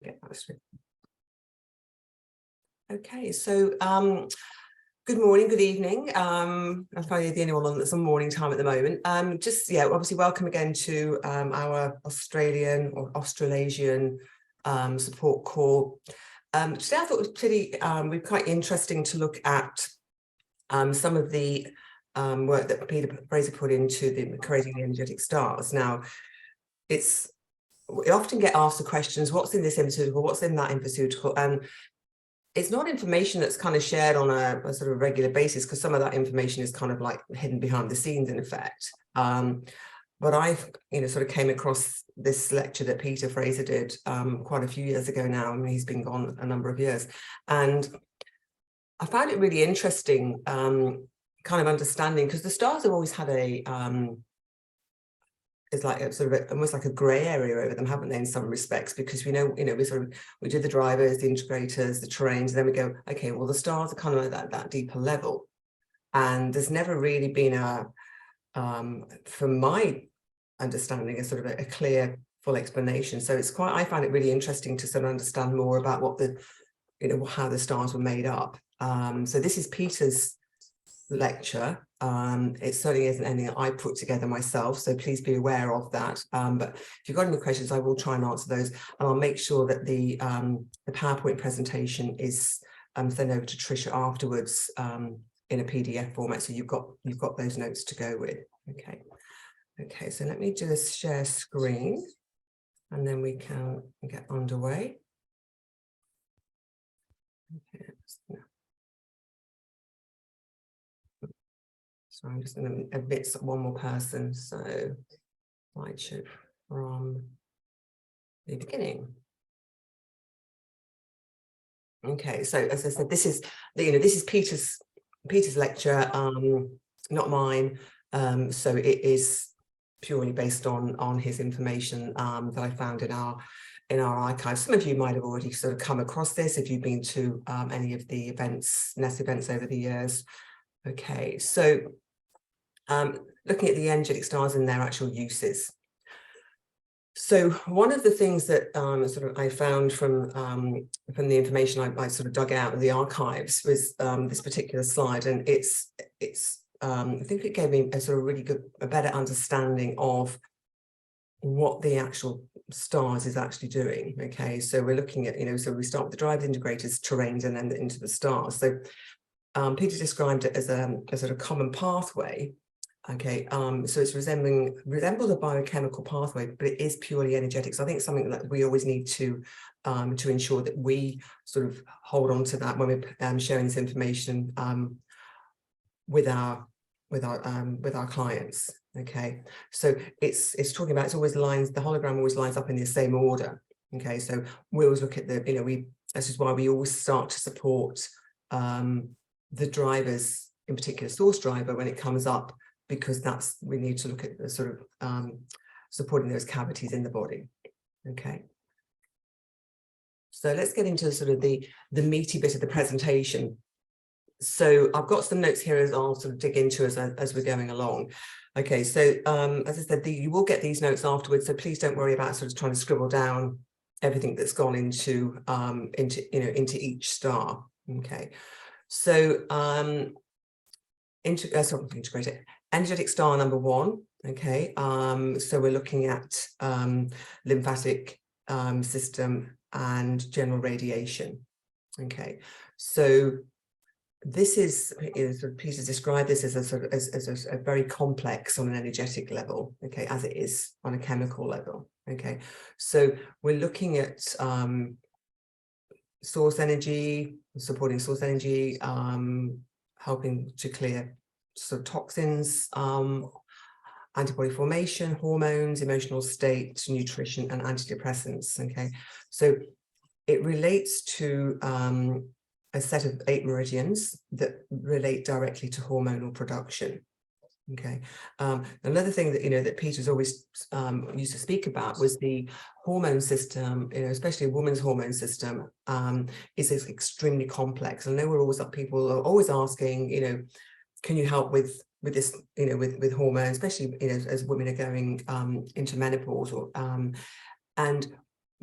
get that straight. Okay, so good morning, good evening. I'm probably the only one on that's on morning time at the moment. Obviously welcome again to our Australasian support call. Today I thought it was quite interesting to look at some of the work that Peter Fraser put into the creating the energetic stars. Now, we often get asked the questions, what's in this infoceutical, what's in that infoceutical? And it's not information that's kind of shared on a sort of regular basis, because some of that information is kind of like hidden behind the scenes in effect. But I've, sort of came across this lecture that Peter Fraser did quite a few years ago now. I mean, he's been gone a number of years. And I found it really interesting, kind of understanding, because the stars have always had it's like a sort of almost like a grey area over them, haven't they, in some respects? Because we know, we do the drivers, the integrators, the terrains, and then we go, okay, well, the stars are kind of like that deeper level. And there's never really been from my understanding, a sort of a clear, full explanation. So I find it really interesting to sort of understand more about what how the stars were made up. So this is Peter's lecture. It certainly isn't anything that I put together myself, so please be aware of that. But if you've got any questions, I will try and answer those, and I'll make sure that the PowerPoint presentation is sent over to Tricia afterwards in a PDF format, so you've got those notes to go with. Okay, so let me just share screen, and then we can get underway. Okay. So I'm just going to admit one more person. So slideshow from the beginning. Okay, so as I said, this is Peter's lecture, not mine. So it is purely based on his information that I found in our archives. Some of you might have already sort of come across this if you've been to any of the NES events over the years. Okay, so looking at the energetic stars and their actual uses. So one of the things that I found from the information I sort of dug out of the archives was this particular slide, and it's I think it gave me a sort of really a better understanding of what the actual stars is actually doing. Okay, so we're looking at, so we start with the drivers, integrators, terrains, and then into the stars. So Peter described it as a sort of common pathway. Okay, so it's resembles a biochemical pathway, but it is purely energetic. So I think it's something that we always need to ensure that we sort of hold on to that when we're sharing this information with our clients. Okay, so it's talking about, it's always lines, the hologram always lines up in the same order. Okay, so we always look at this is why we always start to support the drivers, in particular source driver, when it comes up, because we need to look at the sort of supporting those cavities in the body. Okay, so let's get into sort of the meaty bit of the presentation. So I've got some notes here as I'll sort of dig into as we're going along. Okay, so as I said, you will get these notes afterwards, so please don't worry about sort of trying to scribble down everything that's gone into each star. Okay, so integrated energetic star number 1. Okay, so we're looking at lymphatic system and general radiation. Okay, so this is, Peter described this as a very complex on an energetic level, okay, as it is on a chemical level. Okay, so we're looking at source energy, supporting source energy, helping to clear sort of toxins, antibody formation, hormones, emotional state, nutrition, and antidepressants. Okay, so it relates to a set of 8 meridians that relate directly to hormonal production. Okay, another thing that that Peter's always used to speak about was the hormone system, especially a woman's hormone system, is extremely complex. I know people are always asking, can you help with this, with hormones, especially as women are going into menopause, and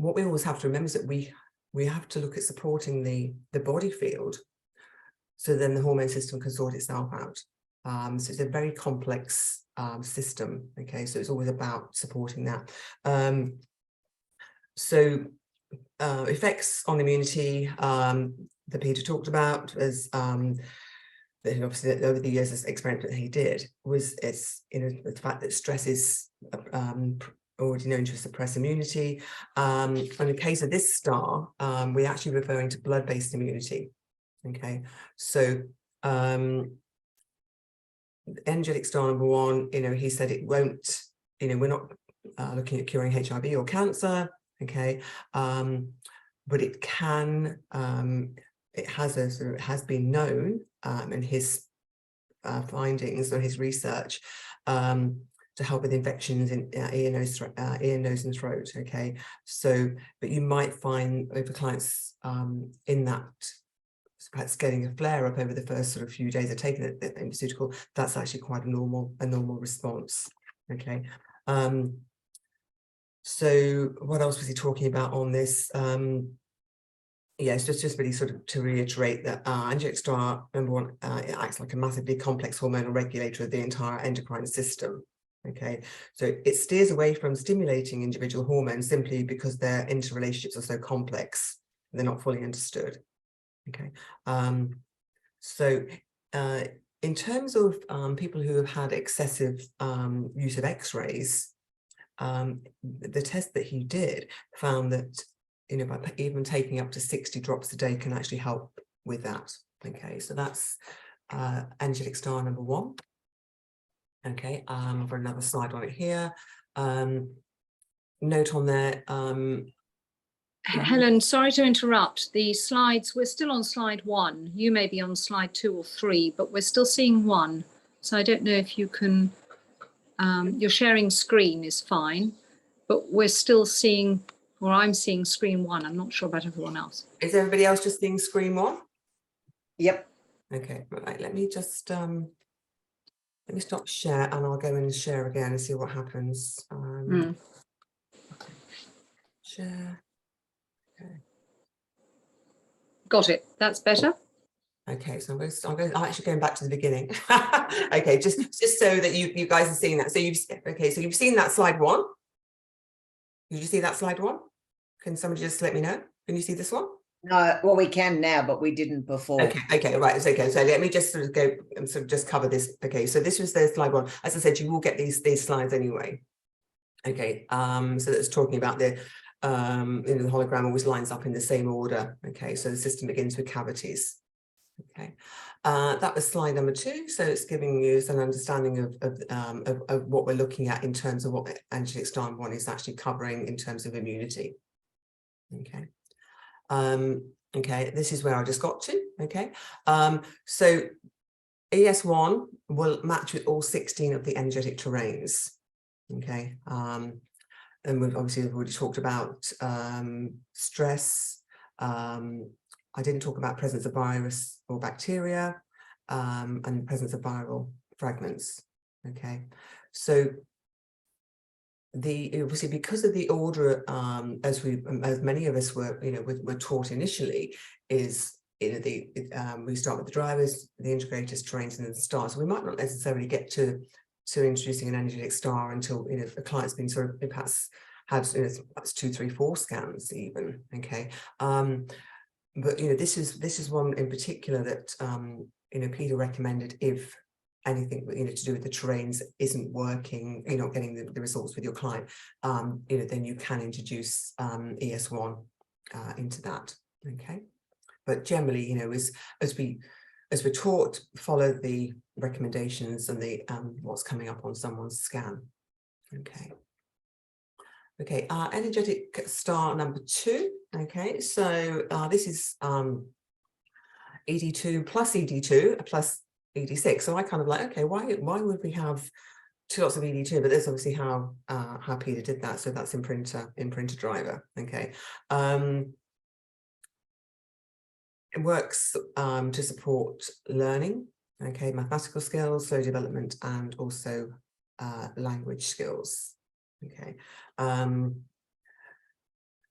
what we always have to remember is that we have to look at supporting the body field, so then the hormone system can sort itself out. So it's a very complex system. Okay, so it's always about supporting that. So effects on immunity that Peter talked about, as that obviously over the years, this experiment that he did was the fact that stress is already known to suppress immunity. In the case of this star, we're actually referring to blood-based immunity. Okay, so energetic star number 1, he said it won't, we're not looking at curing HIV or cancer. Okay, but it can, it has been known in his findings or his research to help with infections in ear, nose and throat. Okay, so but you might find over clients in that perhaps getting a flare up over the first sort of few days of taking the pharmaceutical, that's actually quite a normal response. Okay. So what else was he talking about on this? Yes, just really sort of to reiterate that angelic star number 1, it acts like a massively complex hormonal regulator of the entire endocrine system. Okay, so it steers away from stimulating individual hormones simply because their interrelationships are so complex, they're not fully understood. Okay, so in terms of people who have had excessive use of X-rays, the test that he did found that by even taking up to 60 drops a day can actually help with that. Okay, so that's angelic star number 1. Okay, for another slide on it here. Note on there. Helen, sorry to interrupt. The slides, we're still on slide 1. You may be on slide 2 or 3, but we're still seeing 1. So I don't know if you can, your sharing screen is fine, but we're still seeing, or I'm seeing screen 1. I'm not sure about everyone else. Is everybody else just seeing screen 1? Yep. Okay, right, let me just, let me stop share and I'll go in and share again and see what happens. Share. Okay. Got it. That's better. Okay, so I'm actually going back to the beginning. Okay, just so that you guys are seeing that. So you've seen that slide 1. Did you see that slide 1? Can somebody just let me know? Can you see this one? No, well, we can now, but we didn't before. Okay, right. It's okay. So let me just sort of go and sort of just cover this. Okay, so this was the slide 1. As I said, you will get these slides anyway. Okay, so that's talking about the the hologram always lines up in the same order. Okay, so the system begins with cavities. Okay, that was slide number 2. So it's giving you an understanding of what we're looking at in terms of what angelic star 1 is actually covering in terms of immunity. Okay. Okay, this is where I just got to. Okay, so ES1 will match with all 16 of the energetic terrains. Okay, and we've obviously already talked about stress. I didn't talk about presence of virus or bacteria and presence of viral fragments. Okay, so obviously because of the order as many of us were were taught initially, is we start with the drivers, the integrators, terrains, and then the stars. So we might not necessarily get to introducing an energetic star until the client's been sort of perhaps had perhaps 2, 3, 4 scans even. Okay, but this is one in particular that Peter recommended if anything to do with the terrains isn't working, you're not getting the results with your client, then you can introduce ES1 into that. Okay, but generally, as we're taught, follow the recommendations and the what's coming up on someone's scan. Okay. Okay, energetic star number 2. Okay, so this is ED2 plus ED2 plus ED6. So I kind of like, okay, why would we have 2 lots of ED2? But that's obviously how Peter did that. So that's imprinter driver. Okay, it works to support learning. Okay, mathematical skills, slow development, and also language skills. Okay,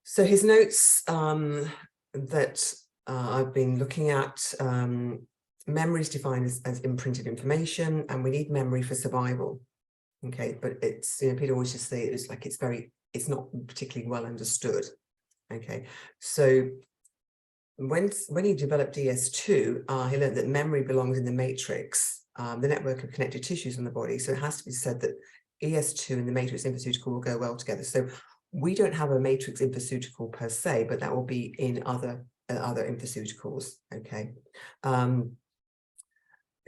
So his notes that I've been looking at, memory is defined as imprinted information, and we need memory for survival. Okay, but it's, Peter always just say it's like it's not particularly well understood. Okay, so when he developed ES2, he learned that memory belongs in the matrix, the network of connected tissues in the body. So it has to be said that ES2 and the matrix infraceutical will go well together. So we don't have a matrix infraceutical per se, but that will be in other infraceuticals. Okay,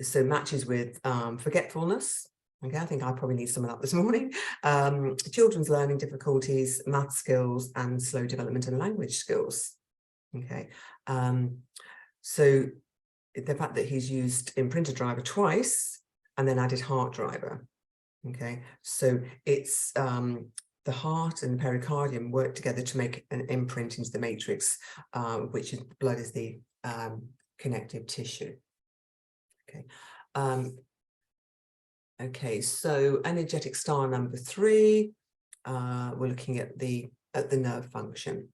so matches with forgetfulness. Okay, I think I probably need some of that this morning. Children's learning difficulties, math skills, and slow development and language skills. Okay, so the fact that he's used imprinted driver twice and then added heart driver. Okay, so it's the heart and the pericardium work together to make an imprint into the matrix, which is blood is the connective tissue. Okay. Okay, so energetic star number 3, we're looking at the nerve function.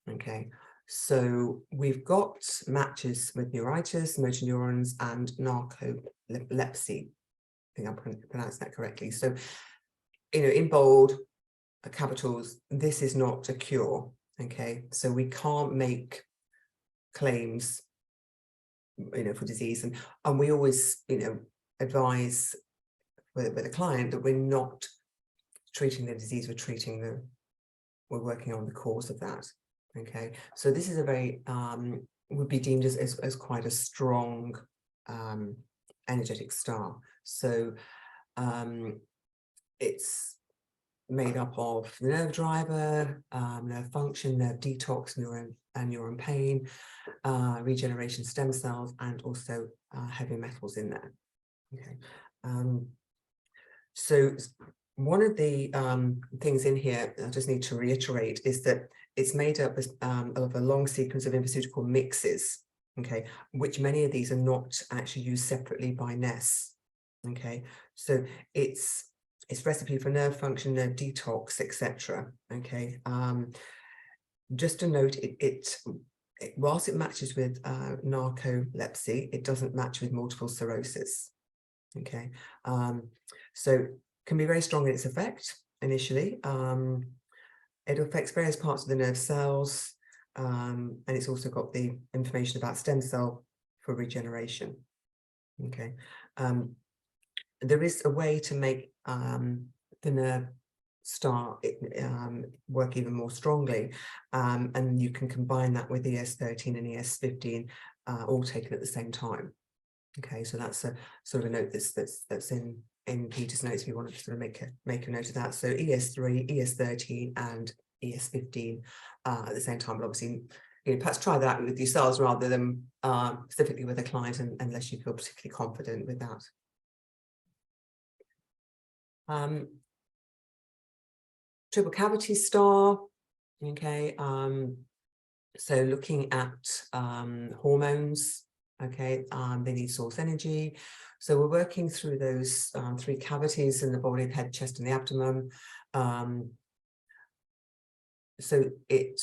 Okay, so we've got matches with neuritis, motor neurons, and narcolepsy. I think I pronounced that correctly. So, in bold capitals, this is not a cure. Okay, so we can't make claims, for disease, and we always, advise with a client that we're not treating the disease, we're working on the cause of that. Okay, so this is a very would be deemed as quite a strong energetic star. So it's made up of the nerve driver, nerve function, nerve detox, neuron pain, regeneration stem cells, and also heavy metals in there. Okay, so one of the things in here I just need to reiterate is that it's made up of a long sequence of infraceutical mixes, okay, which many of these are not actually used separately by NES. Okay, so it's recipe for nerve function, nerve detox, etc. Okay, just to note, whilst it matches with narcolepsy, it doesn't match with multiple sclerosis. Okay, so can be very strong in its effect initially. It affects various parts of the nerve cells, and it's also got the information about stem cell for regeneration. Okay, there is a way to make the nerve star work even more strongly, and you can combine that with ES13 and ES15 all taken at the same time. Okay, so that's a sort of a note that's in Peter's notes if you wanted to sort of make a note of that. So ES3, ES13 and ES15 at the same time, but obviously perhaps try that with yourselves rather than specifically with a client, unless you feel particularly confident with that. Triple cavity star. Okay, so looking at hormones. Okay, they need source energy. So we're working through those 3 cavities in the body, the head, chest, and the abdomen. So it,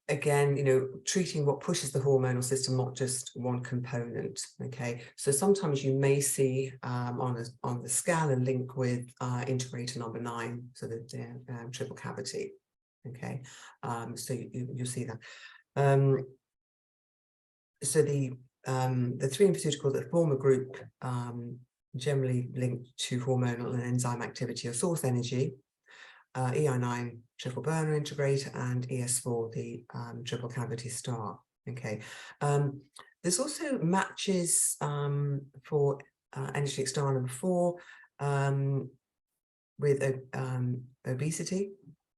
again, treating what pushes the hormonal system, not just one component. Okay, so sometimes you may see on the scan a link with integrator number 9, so the triple cavity. Okay, so you'll see that. So the 3 infraceuticals that form a group generally linked to hormonal and enzyme activity or source energy, EI9 triple burner integrator, and ES4 the triple cavity star. Okay, there's also matches for energetic star number 4 with obesity,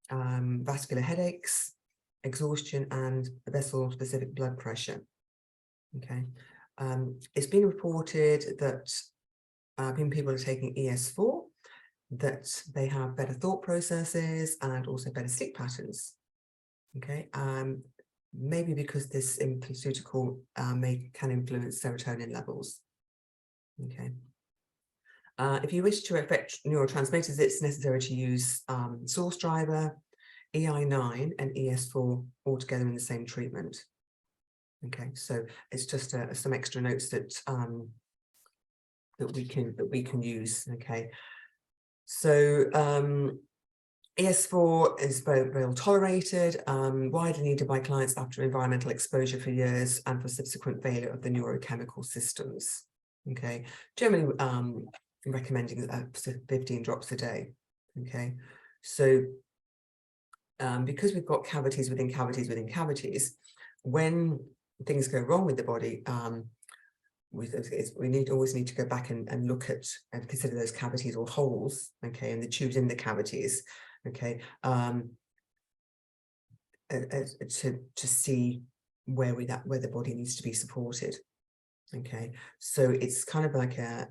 vascular headaches, exhaustion, and vessel specific blood pressure. Okay, it's been reported that when people are taking ES4, that they have better thought processes and also better sleep patterns. Okay, maybe because this infraceutical can influence serotonin levels. Okay, if you wish to affect neurotransmitters, it's necessary to use source driver, EI9 and ES4 all together in the same treatment. Okay, so it's just some extra notes that that we can use. Okay, so ES4 is very well tolerated, widely needed by clients after environmental exposure for years and for subsequent failure of the neurochemical systems. Okay, generally recommending 15 drops a day. Okay, so because we've got cavities within cavities within cavities, when things go wrong with the body, we always need to go back and look at and consider those cavities or holes, okay, and the tubes in the cavities, okay, to see where the body needs to be supported. Okay, so it's kind of like a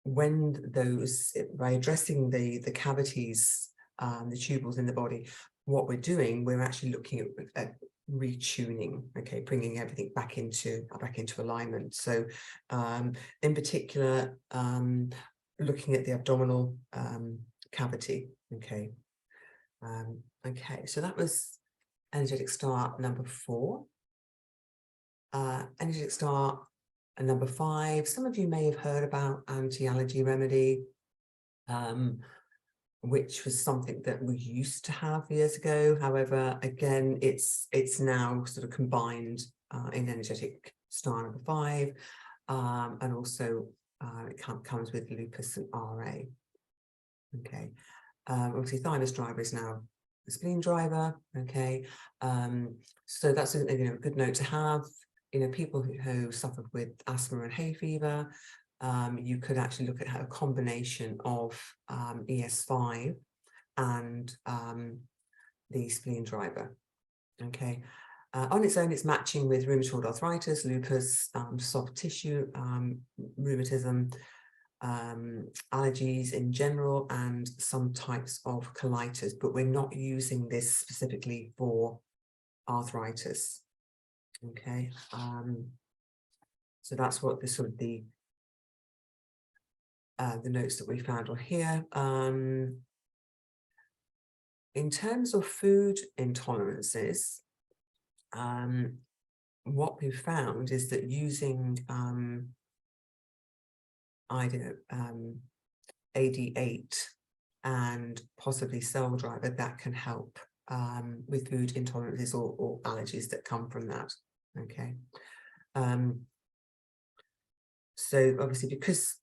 by addressing the cavities, the tubules in the body, what we're doing, we're actually looking at retuning, okay, bringing everything back into alignment. So in particular, looking at the abdominal cavity. Okay, okay, so that was energetic star number 4. Energetic star number 5, some of you may have heard about anti-allergy remedy, which was something that we used to have years ago. However, again, it's now sort of combined in energetic star number 5, and also it comes with lupus and RA. Okay, obviously thymus driver is now the spleen driver. Okay, so that's a good note to have. People who suffered with asthma and hay fever, you could actually look at a combination of ES5 and the spleen driver. Okay, on its own, it's matching with rheumatoid arthritis, lupus, soft tissue rheumatism, allergies in general, and some types of colitis, but we're not using this specifically for arthritis. Okay, so that's what the notes that we found on here. In terms of food intolerances, what we've found is that using AD8 and possibly cell driver, that can help with food intolerances or allergies that come from that. Okay, so obviously because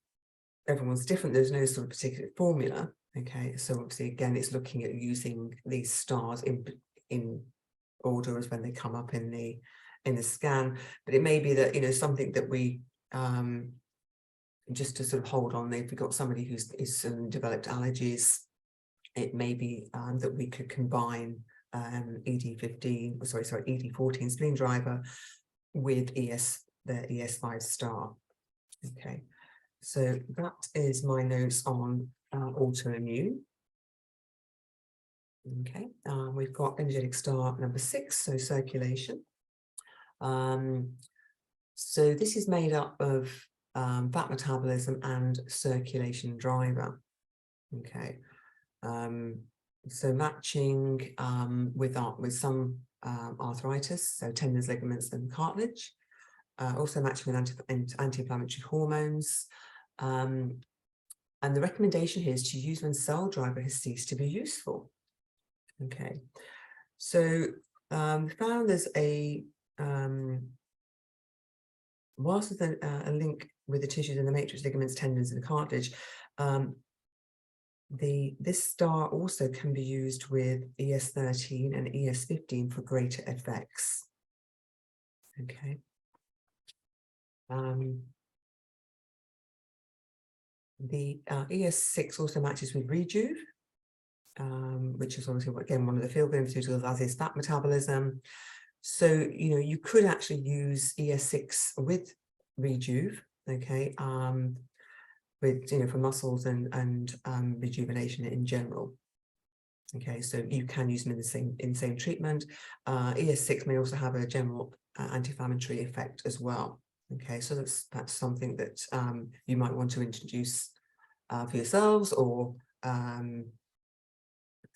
everyone's different, there's no sort of particular formula. Okay, so obviously again it's looking at using these stars in order as when they come up in the scan, but it may be that something that we just to sort of hold on, if we've got somebody who's developed allergies, it may be that we could combine ED14 spleen driver with the ES5 star. Okay, so that is my notes on autoimmune. Okay, we've got energetic star number 6, so circulation. So this is made up of fat metabolism and circulation driver. Okay, so matching with some arthritis, so tendons, ligaments, and cartilage. Also matching with anti-inflammatory hormones. And the recommendation here is to use when cell driver has ceased to be useful. Okay, so we found there's whilst there's a link with the tissues in the matrix, ligaments, tendons, and cartilage, this star also can be used with ES13 and ES15 for greater effects. Okay. The ES6 also matches with Rejuve, which is obviously again one of the feel-good pharmaceuticals, as is fat metabolism. So you could actually use ES6 with Rejuve, okay, with for muscles and rejuvenation in general. Okay, so you can use them in the same treatment. ES6 may also have a general anti-inflammatory effect as well. Okay, so that's something that you might want to introduce for yourselves or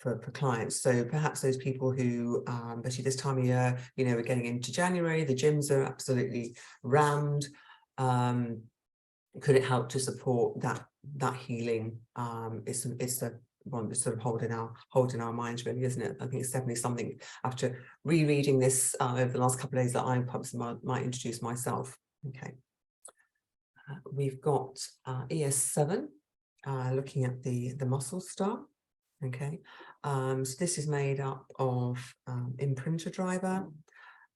for clients. So perhaps those people who, especially this time of year, you know, we're getting into January, the gyms are absolutely rammed. Could it help to support that healing? It's the one that's sort of holding our minds, really, isn't it? I think it's definitely something, after rereading this over the last couple of days, that I perhaps might introduce myself. Okay. We've got ES7, looking at the muscle star. Okay, so this is made up of imprinter driver,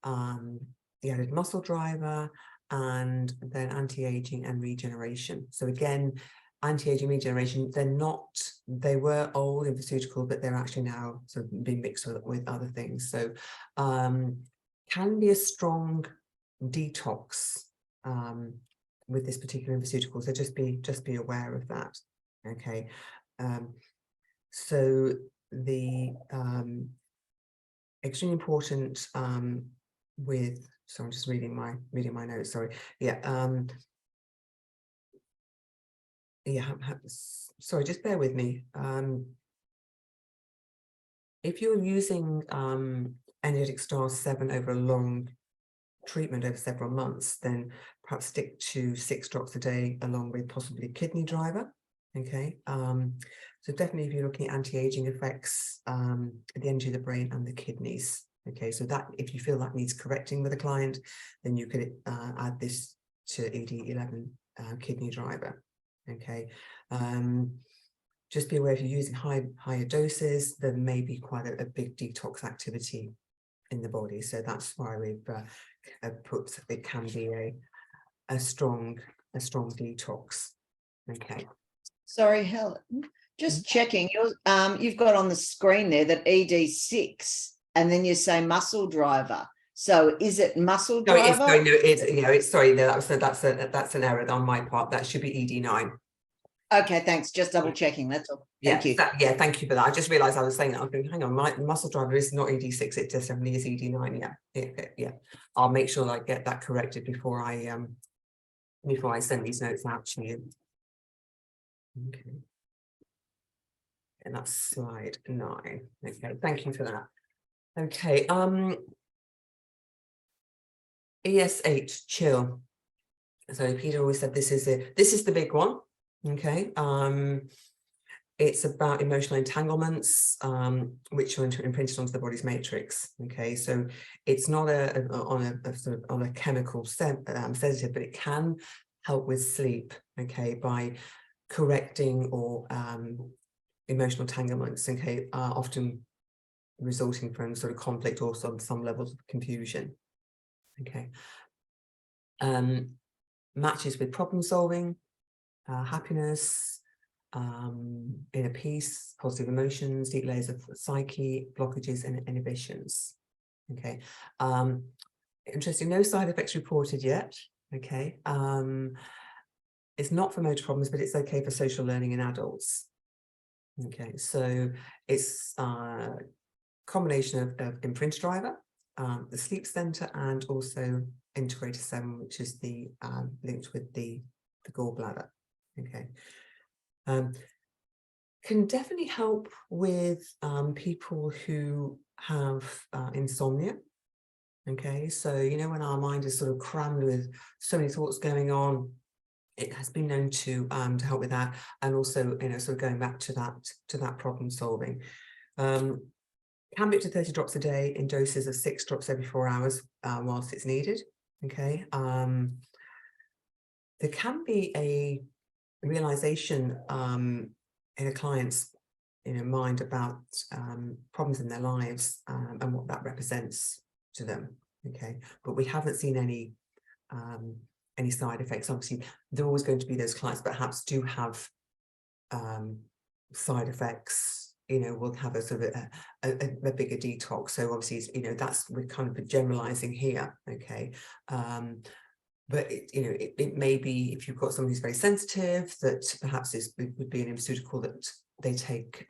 the added muscle driver, and then anti-aging and regeneration. So again, anti-aging regeneration, they were old in pharmaceutical, but they're actually now sort of being mixed with other things. So can be a strong detox with this particular pharmaceutical. So just be aware of that. Okay. So the extremely important with, so I'm just reading my notes, sorry. Yeah. Sorry, just bear with me. If you're using Energetic Star 7 over a long treatment over several months, then perhaps stick to 6 drops a day, along with possibly kidney driver. Okay, so definitely if you're looking at anti-aging effects, the energy of the brain and the kidneys. Okay, so that if you feel that needs correcting with a client, then you could add this to ED11 kidney driver. Okay, just be aware if you're using higher doses, there may be quite a big detox activity in the body. So that's why we've put it can be a strong detox. Okay. Sorry, Helen, just checking, you've got on the screen there that ED6, and then you say muscle driver. So is it muscle driver? That's an error on my part. That should be ED9. Okay, thanks. Just double checking. That's all. Thank you. Thank you for that. I just realised I was saying that. I was thinking, hang on, my muscle driver is not ED6. It just definitely is ED9. Yeah. I'll make sure I get that corrected before I send these notes out to you. Okay. And that's slide 9. Okay, thank you for that. Okay, ES8, chill. So Peter always said this is the big one. Okay, it's about emotional entanglements, which are imprinted onto the body's matrix. Okay, so it's not on a chemical sedative, but it can help with sleep. Okay, by correcting or emotional entanglements. Okay, often resulting from sort of conflict or some levels of confusion. Okay, matches with problem solving, happiness, inner peace, positive emotions, deep layers of psyche, blockages and inhibitions. Okay, interesting, no side effects reported yet. Okay, it's not for motor problems, but it's okay for social learning in adults. Okay, so it's a combination of imprint driver, the sleep center, and also integrator 7, which is the linked with the gallbladder. Okay, can definitely help with people who have insomnia. Okay, so you know, when our mind is sort of crammed with so many thoughts going on, it has been known to help with that, and also, you know, sort of going back to that problem solving. Can be up to 30 drops a day in doses of 6 drops every 4 hours whilst it's needed. Okay, there can be a realization in a client's mind about problems in their lives and what that represents to them. Okay, but we haven't seen any side effects. Obviously, there are always going to be those clients that perhaps do have side effects. You know, we'll have a sort of a bigger detox. So obviously, you know, we're kind of generalizing here. Okay, but it may be, if you've got someone who's very sensitive, that perhaps this would be an pharmaceutical that they take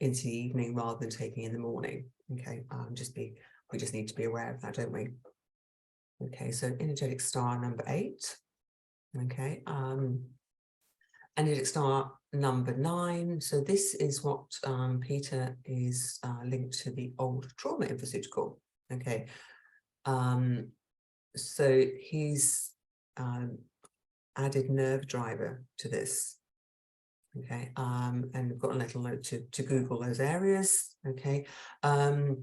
into the evening rather than taking in the morning. Okay, we just need to be aware of that, don't we? Okay, so energetic star number 8. Okay, Energetic star number 9. So this is what Peter is linked to the old trauma infraceutical. Okay. So he's added nerve driver to this. Okay, and we've got a little note to Google those areas. Okay, for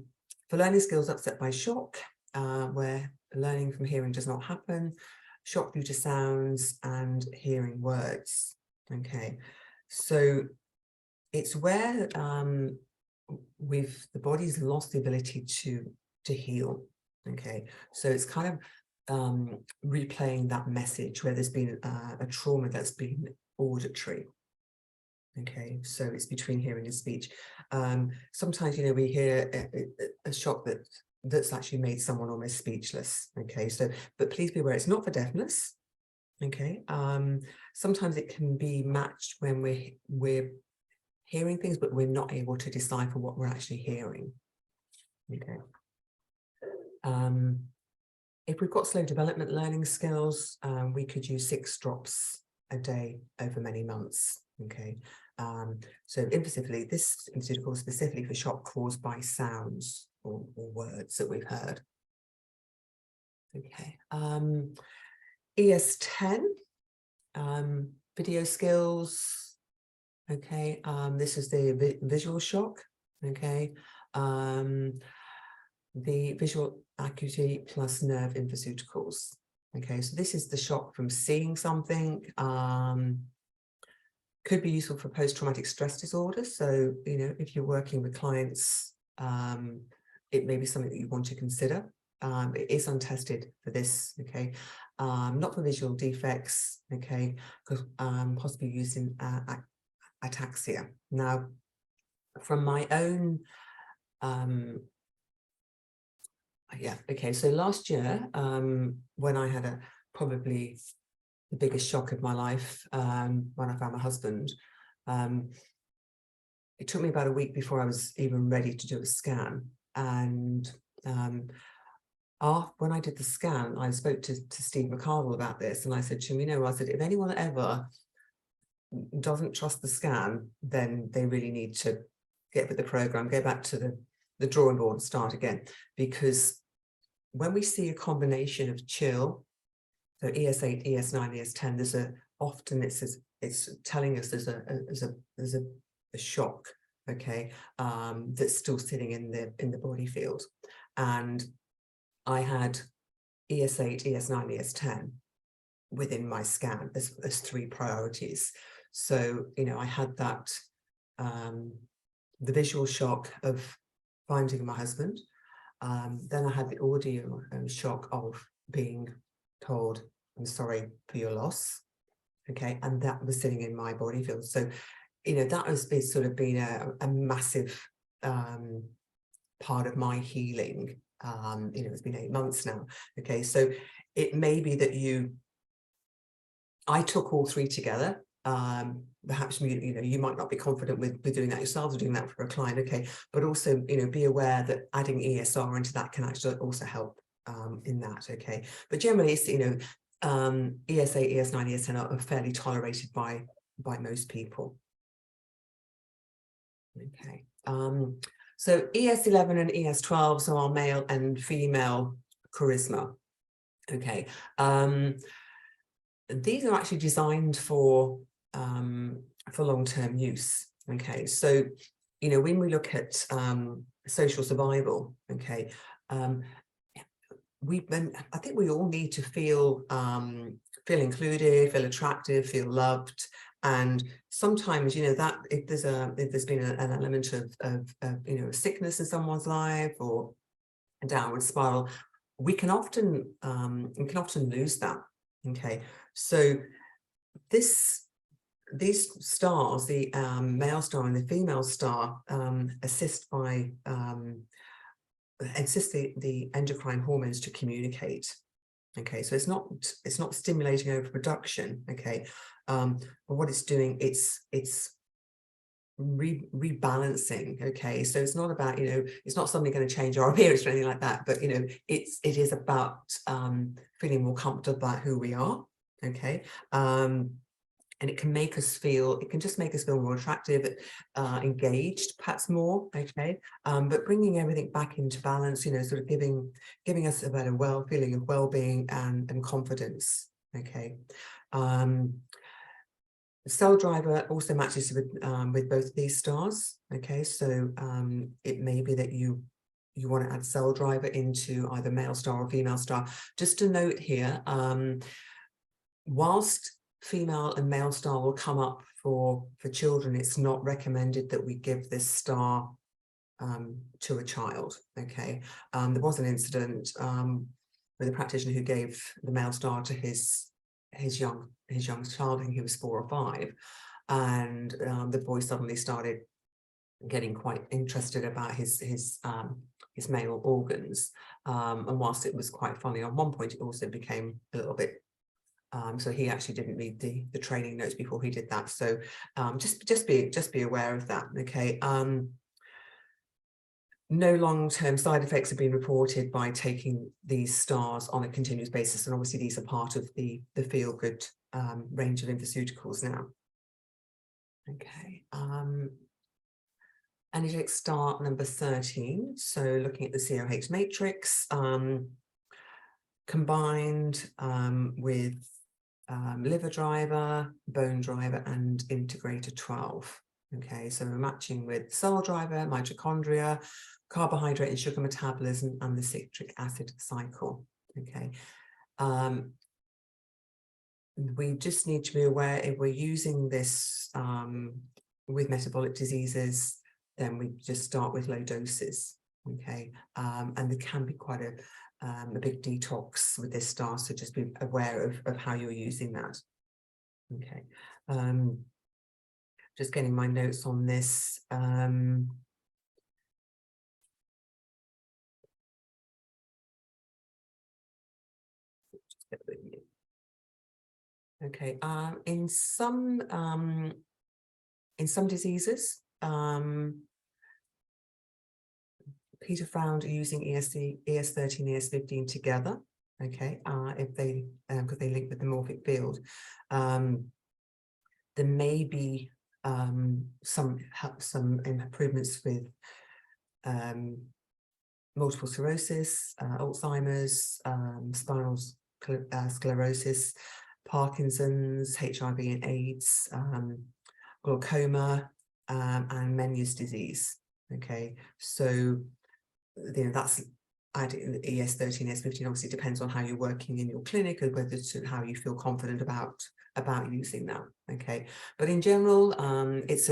learning skills upset by shock, where learning from hearing does not happen, shock due to sounds and hearing words. Okay, so it's where the body's lost the ability to heal. Okay, so it's kind of replaying that message where there's been a trauma that's been auditory. Okay, so it's between hearing and speech. Sometimes, you know, we hear a shock that's actually made someone almost speechless. Okay, so, but please be aware, it's not for deafness. Okay, sometimes it can be matched when we're hearing things, but we're not able to decipher what we're actually hearing. Okay. If we've got slow development learning skills, we could use 6 drops a day over many months. Okay, so specifically, this infraceutical specifically for shock caused by sounds or words that we've heard. Okay, ES10, video skills. Okay, this is the visual shock. Okay, the visual acuity plus nerve infraceuticals. Okay, so this is the shock from seeing something. Could be useful for post-traumatic stress disorder. So, you know, if you're working with clients, it may be something that you want to consider. It is untested for this, okay, not for visual defects, okay, because possibly used in ataxia. Now, from my own, yeah, okay, so last year, when I had probably the biggest shock of my life, when I found my husband, it took me about a week before I was even ready to do a scan. And when I did the scan, I spoke to Steve McCardle about this, and I said to him, you know, I said, if anyone ever doesn't trust the scan, then they really need to get with the program, go back to the drawing board and start again. Because when we see a combination of chill, so ES8, ES9, ES10, often it's telling us there's a shock, okay, that's still sitting in the body field. And I had ES8, ES9, ES10 within my scan as 3 priorities. So, you know, I had that, the visual shock of finding my husband. Then I had the audio shock of being told, I'm sorry for your loss. Okay, and that was sitting in my body field. So, you know, that has sort of been a massive part of my healing. You know, it's been 8 months now. Okay, so it may be that I took all 3 together. Perhaps you know, you might not be confident with doing that yourselves or doing that for a client. Okay, but also, you know, be aware that adding ESR into that can actually also help in that. Okay, but generally, it's, you know, ES8, ES9, ES10 are fairly tolerated by most people. Okay, so ES11 and ES12, so our male and female charisma. Okay, these are actually designed for long-term use. Okay, so, you know, when we look at social survival, okay, I think we all need to feel included, feel attractive, feel loved. And sometimes, you know, that if there's been an element of you know, sickness in someone's life or a downward spiral, we can often lose that. Okay, so these stars, the male star and the female star, assist the endocrine hormones to communicate. Okay, so it's not stimulating overproduction. Okay, but what it's doing, it's rebalancing. Okay, so it's not about, you know, it's not suddenly going to change our appearance or anything like that, but, you know, it is about feeling more comfortable about who we are. Okay, and it can make us feel, it can just make us feel more attractive, engaged, perhaps more, okay? But bringing everything back into balance, you know, sort of giving us a better feeling of well-being and confidence, okay? Cell driver also matches with both of these stars, okay? So it may be that you want to add cell driver into either male star or female star. Just a note here, whilst female and male star will come up for children, it's not recommended that we give this star to a child, okay? There was an incident with a practitioner who gave the male star to his young child, I think he was 4 or 5, and the boy suddenly started getting quite interested about his male organs, and whilst it was quite funny at one point, it also became a little bit so he actually didn't read the training notes before he did that. So just be aware of that, okay? No long-term side effects have been reported by taking these stars on a continuous basis, and obviously these are part of the feel-good range of infoceuticals now. Okay, energetic star number 13. So looking at the COH matrix, combined with liver driver, bone driver, and integrator 12. Okay, so we're matching with cell driver, mitochondria, carbohydrate and sugar metabolism, and the citric acid cycle. Okay, we just need to be aware, if we're using this with metabolic diseases, then we just start with low doses. Okay, and there can be quite a big detox with this star, so just be aware of how you're using that. Okay, just getting my notes on this. Okay, in some diseases, Peter found using ES13, ES15 together, okay, if they because they link with the morphic field, there may be some improvements with multiple sclerosis, Alzheimer's, spinal sclerosis, Parkinson's, HIV and AIDS, glaucoma, and Meniere's disease. Okay, so that's adding ES13, ES15. Obviously depends on how you're working in your clinic, or whether how you feel confident about using that. Okay, but in general, it's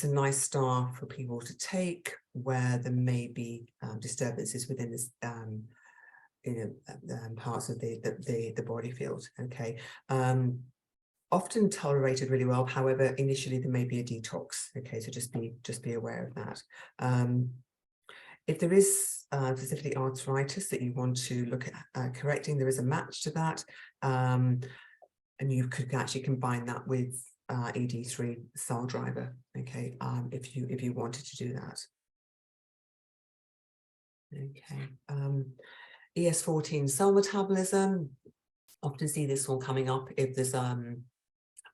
a nice star for people to take where there may be disturbances within this parts of the body field. Okay, often tolerated really well. However, initially there may be a detox. Okay, so just be aware of that. If there is specifically arthritis that you want to look at correcting, there is a match to that, and you could actually combine that with ED3 cell driver. Okay, if you wanted to do that. Okay, ES14 cell metabolism. Often see this one coming up if there's a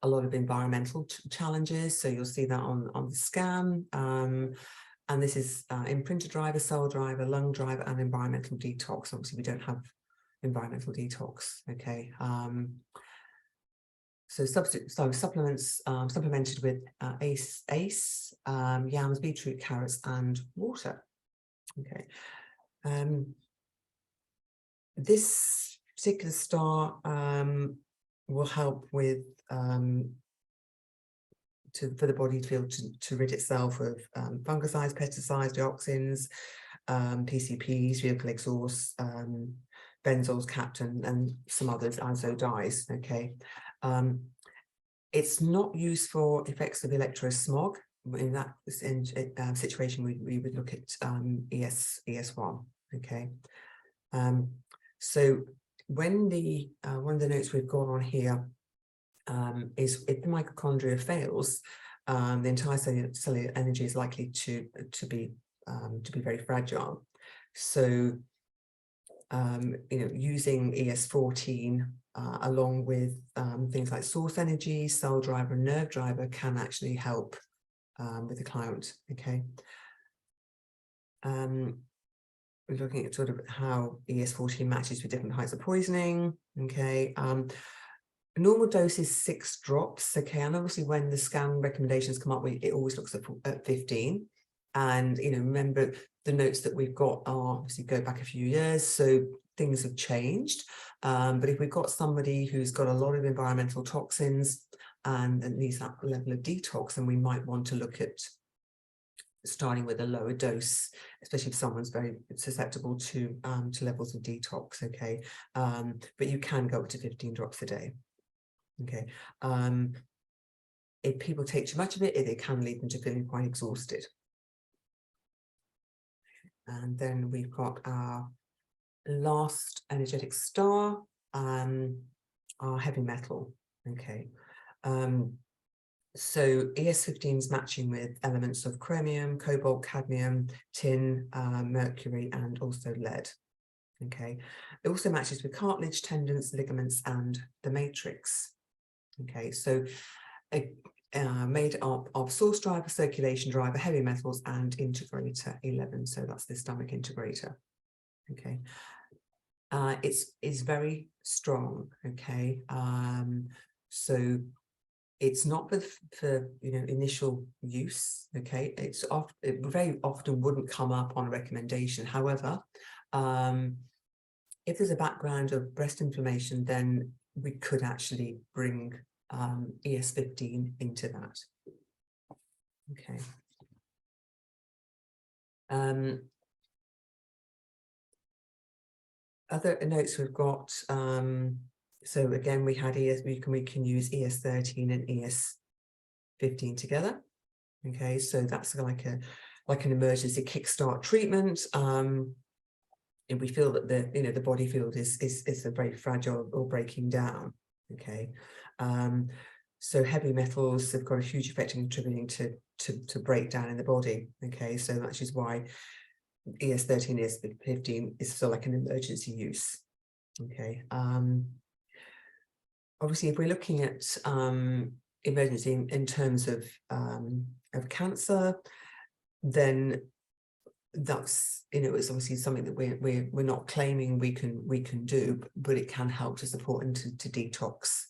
lot of environmental challenges. So you'll see that on the scan. And this is imprinter driver, cell driver, lung driver, and environmental detox. Obviously, we don't have environmental detox. Okay. So supplements supplemented with ACE, yams, beetroot, carrots, and water. Okay. This particular star will help with for the body to be able to rid itself of fungicides, pesticides, dioxins, PCPs, vehicle exhausts, benzols, captain, and some others, azo dyes. Okay, it's not used for effects of electrosmog. In that situation, we would look at ES1. Okay, so when one of the notes we've got on here is if the mitochondria fails, the entire cellular energy is likely to be very fragile. So using ES14 along with things like source energy, cell driver, and nerve driver can actually help with the client. Okay. We're looking at sort of how ES14 matches with different types of poisoning. Okay. Normal dose is 6 drops. Okay. And obviously when the scan recommendations come up, it always looks at 15. And, remember the notes that we've got are obviously go back a few years. So things have changed. But if we've got somebody who's got a lot of environmental toxins and needs that level of detox, then we might want to look at starting with a lower dose, especially if someone's very susceptible to levels of detox. Okay. But you can go up to 15 drops a day. Okay. If people take too much of it, it can lead them to feeling quite exhausted. And then we've got our last energetic star, our heavy metal. Okay. So ES15 is matching with elements of chromium, cobalt, cadmium, tin, mercury, and also lead. Okay. It also matches with cartilage, tendons, ligaments, and the matrix. Okay. So made up of source driver, circulation driver, heavy metals, and integrator 11. So that's the stomach integrator. Okay. It's very strong. Okay. So it's not for initial use. Okay. It very often wouldn't come up on a recommendation. However, if there's a background of breast inflammation, then we could actually bring ES15 into that. Okay. Other notes we've got, so again, we had we can use ES13 and ES15 together. Okay, so that's like an emergency kickstart treatment. And we feel that the body field is very fragile or breaking down. Okay. So heavy metals have got a huge effect in contributing to breakdown in the body. Okay, so that's just why ES13, ES15 is still like an emergency use. Okay. Obviously, if we're looking at emergency in terms of cancer, then that's it's obviously something that we're not claiming we can do, but it can help to support and to detox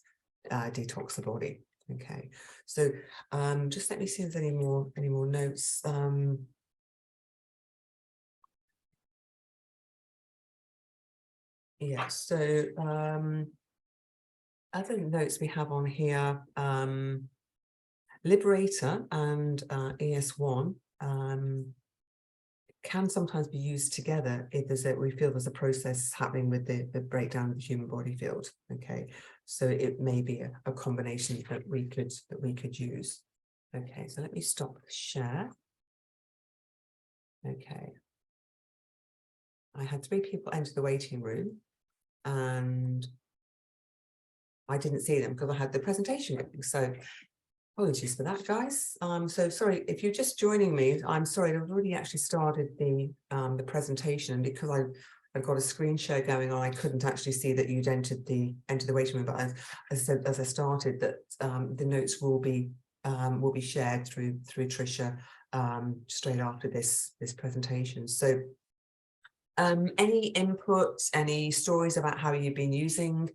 the body. Okay, so just let me see if there's any more notes. Yeah, so other notes we have on here, Liberator and ES1 can sometimes be used together if we feel there's a process happening with the breakdown of the human body field. Okay, so it may be a combination that we could use. Okay, so let me stop the share. Okay, I had 3 people enter the waiting room and I didn't see them because I had the presentation going. So apologies for that, guys. So sorry if you're just joining me. I'm sorry, I've already actually started the presentation, and because I've got a screen share going on, I couldn't actually see that you'd entered the waiting room. But as I said, as I started, that the notes will be shared through Tricia straight after this presentation. So any inputs, any stories about how you've been using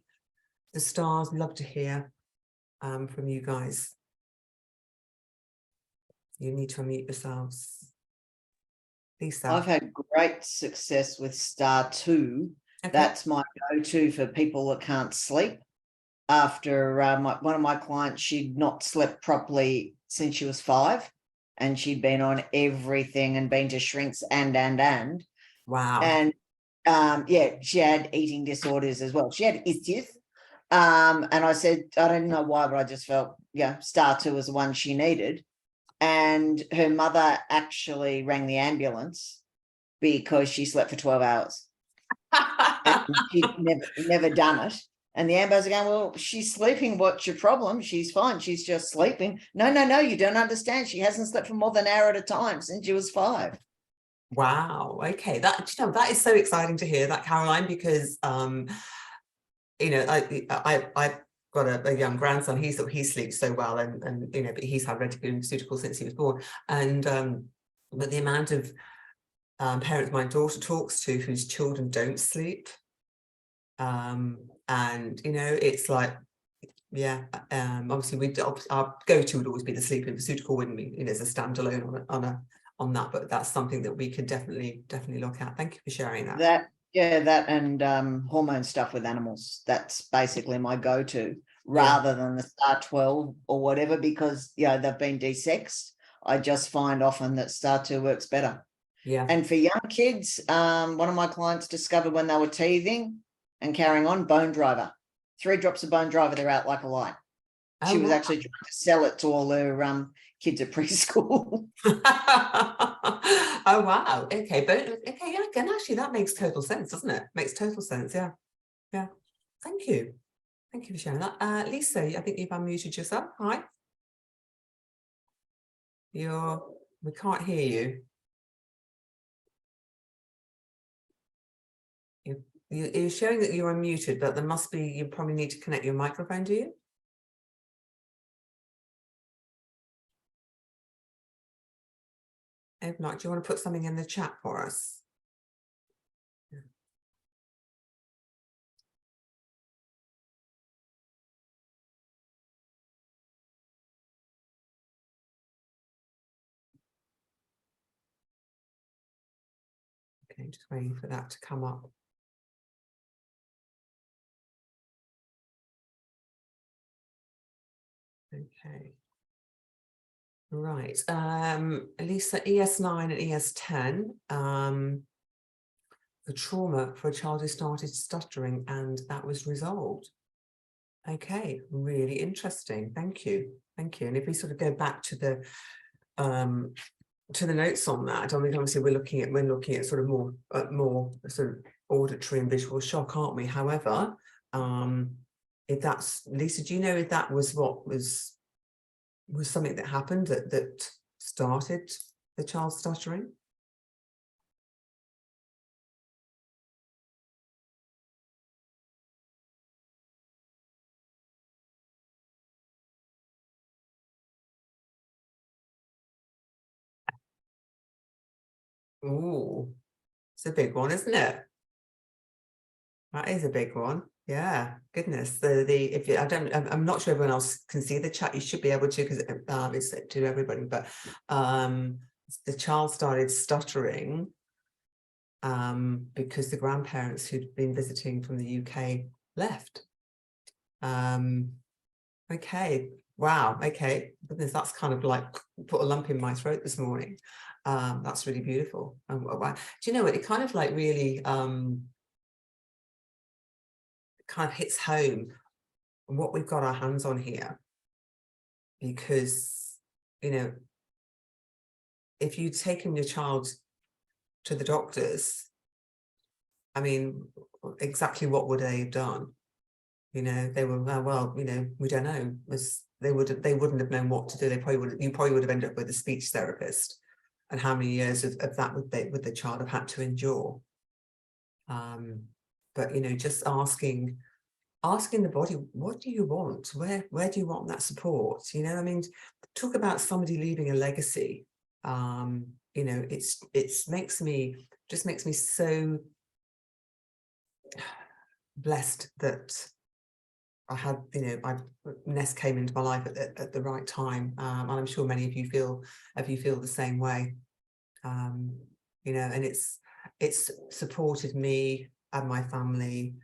the stars? Love to hear from you guys. You need to unmute yourselves. Lisa. I've had great success with star 2. Okay. That's my go-to for people that can't sleep. After one of my clients, she'd not slept properly since she was 5, and she'd been on everything and been to shrinks and. Wow. And yeah, she had eating disorders as well. She had issues. And I said, I don't know why, but I just felt, star 2 was the one she needed. And her mother actually rang the ambulance because she slept for 12 hours. And she'd never done it. And the ambulance are going, well, she's sleeping. What's your problem? She's fine. She's just sleeping. No, you don't understand. She hasn't slept for more than an hour at a time since she was 5. Wow. Okay. That, you know, that is so exciting to hear that, Caroline, because you know, I've got a young grandson. He sleeps so well, and you know, but he's had reticulocyticals since he was born. And but the amount of parents my daughter talks to whose children don't sleep, and you know, it's like, yeah, obviously our go-to would always be the sleep pharmaceutical, wouldn't we, you know, as a standalone on that, but that's something that we can definitely look at. Thank you for sharing that. That and hormone stuff with animals. That's basically my go-to, rather than the Star 12 or whatever, because they've been desexed. I just find often that Star 2 works better. Yeah. And for young kids, one of my clients discovered when they were teething and carrying on, bone driver. 3 drops of bone driver, they're out like a light. She was actually trying to sell it to all her kids at preschool. Oh wow. Okay, but okay, yeah, again, actually that makes total sense, doesn't it? Makes total sense. Yeah. Thank you for sharing that. Lisa, I think you've unmuted yourself. Hi. We can't hear you. You're showing that you're unmuted, but you probably need to connect your microphone, do you? If not, do you want to put something in the chat for us? Okay, just waiting for that to come up. Okay. Right. Lisa, ES9 and ES10. The trauma for a child who started stuttering, and that was resolved. Okay, really interesting. Thank you. And if we sort of go back to the notes on that, I mean, obviously we're looking at sort of more sort of auditory and visual shock, aren't we? However, if that's, Lisa, do you know if that was what was something that happened that started the child stuttering? Oh, it's a big one, isn't it? That is a big one. Yeah, goodness. If you, I'm not sure everyone else can see the chat. You should be able to, because it's to everybody. But the child started stuttering because the grandparents who'd been visiting from the UK left. Okay. Wow. Okay. Goodness, that's kind of like put a lump in my throat this morning. That's really beautiful. Wow. Do you know what? It kind of like really kind of hits home what we've got our hands on here, because you know, if you'd taken your child to the doctors, I mean, exactly what would they have done? You know, they were, well, you know, we don't know. They wouldn't have known what to do. You probably would have ended up with a speech therapist, and how many years of that would the child have had to endure? But you know, just asking the body, what do you want? Where do you want that support? You know, I mean, talk about somebody leaving a legacy. You know, it makes me so blessed that I had, you know, Ness came into my life at the right time, and I'm sure many of you feel the same way. You know, and it's supported me and my family,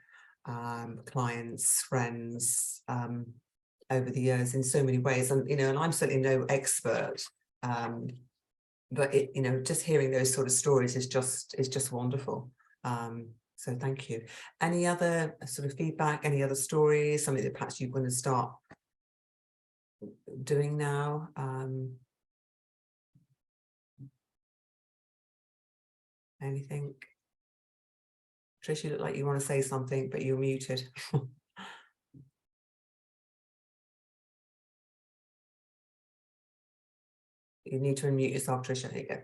clients, friends, over the years in so many ways. And you know, and I'm certainly no expert, but you know, just hearing those sort of stories is just wonderful. So thank you. Any other sort of feedback, any other stories, something that perhaps you want to start doing now? Anything? Trish, you look like you want to say something, but you're muted. You need to unmute yourself, Tricia. There you go.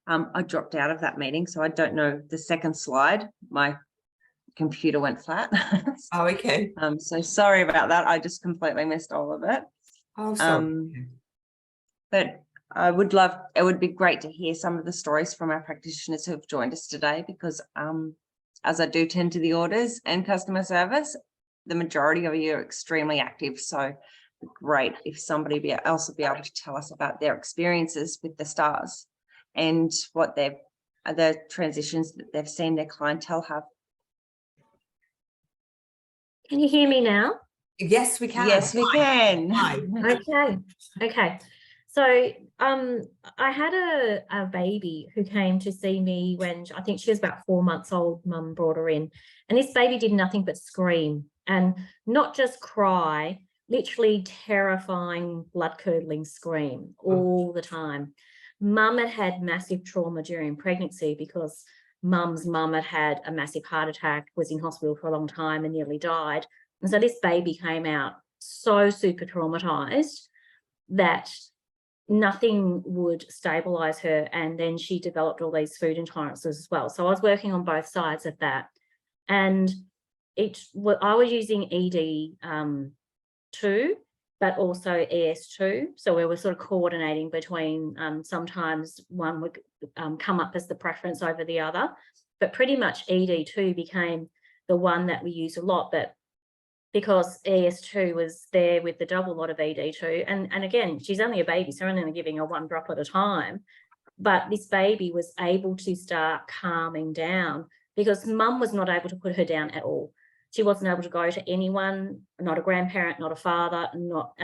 I dropped out of that meeting, so I don't know the second slide. My computer went flat. Oh, okay. So sorry about that. I just completely missed all of it. Oh, sorry. But I would love, it would be great to hear some of the stories from our practitioners who have joined us today, because as I do tend to the orders and customer service, the majority of you are extremely active. So great if somebody else would be able to tell us about their experiences with the stars and what the transitions that they've seen their clientele have. Can you hear me now? Yes, we can. Yes, we can. Hi. Okay. So I had a baby who came to see me when I think she was about 4 months old. Mum brought her in, and this baby did nothing but scream, and not just cry, literally terrifying, blood-curdling scream all the time. Mum had massive trauma during pregnancy because Mum's mum had had a massive heart attack, was in hospital for a long time and nearly died. And so this baby came out so super traumatized that nothing would stabilize her. And then she developed all these food intolerances as well. So I was working on both sides of that. And I was using ED2, but also ES2. So we were sort of coordinating between, sometimes one would come up as the preference over the other, but pretty much ED2 became the one that we used a lot. But because ES2 was there with the double lot of ED2, and again, she's only a baby, so we're only giving her one drop at a time. But this baby was able to start calming down because Mum was not able to put her down at all. She wasn't able to go to anyone, not a grandparent, not a father, not